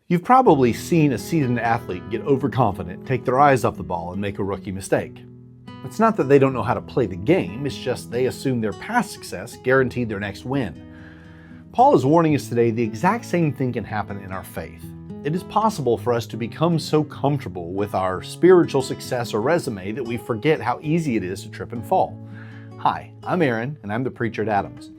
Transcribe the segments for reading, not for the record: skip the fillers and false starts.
You've probably seen a seasoned athlete get overconfident, take their eyes off the ball, and make a rookie mistake. It's not that they don't know how to play the game, it's just they assume their past success guaranteed their next win. Paul is warning us today the exact same thing can happen in our faith. It is possible for us to become so comfortable with our spiritual success or resume that we forget how easy it is to trip and fall. Hi, I'm Aaron, and I'm the preacher at Adams.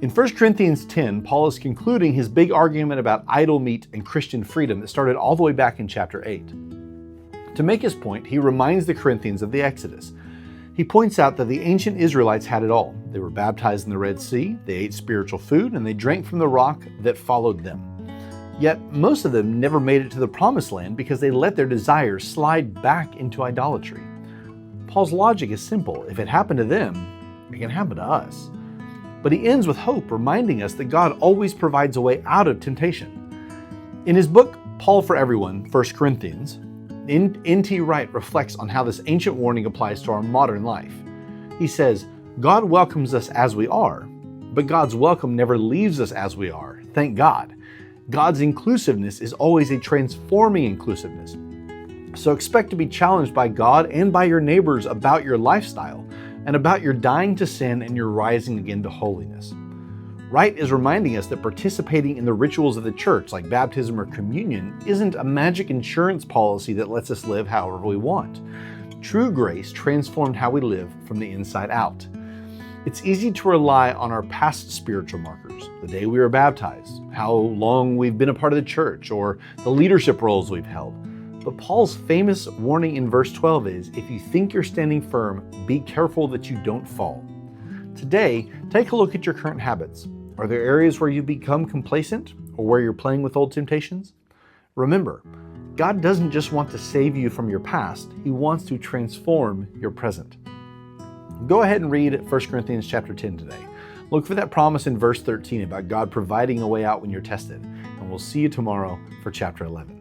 In 1 Corinthians 10, Paul is concluding his big argument about idol meat and Christian freedom that started all the way back in chapter 8. To make his point, he reminds the Corinthians of the Exodus. He points out that the ancient Israelites had it all. They were baptized in the Red Sea, they ate spiritual food, and they drank from the rock that followed them. Yet most of them never made it to the Promised Land because they let their desires slide back into idolatry. Paul's logic is simple. If it happened to them, it can happen to us. But he ends with hope, reminding us that God always provides a way out of temptation. In his book, Paul for Everyone, 1 Corinthians, N.T. Wright reflects on how this ancient warning applies to our modern life. He says, God welcomes us as we are, but God's welcome never leaves us as we are. Thank God. God's inclusiveness is always a transforming inclusiveness. So expect to be challenged by God and by your neighbors about your lifestyle and about your dying to sin and your rising again to holiness. Wright is reminding us that participating in the rituals of the church, like baptism or communion, isn't a magic insurance policy that lets us live however we want. True grace transformed how we live from the inside out. It's easy to rely on our past spiritual markers, the day we were baptized, how long we've been a part of the church, or the leadership roles we've held. But Paul's famous warning in verse 12 is, if you think you're standing firm, be careful that you don't fall. Today, take a look at your current habits. Are there areas where you've become complacent or where you're playing with old temptations? Remember, God doesn't just want to save you from your past, He wants to transform your present. Go ahead and read 1 Corinthians chapter 10 today. Look for that promise in verse 13 about God providing a way out when you're tested. And we'll see you tomorrow for chapter 11.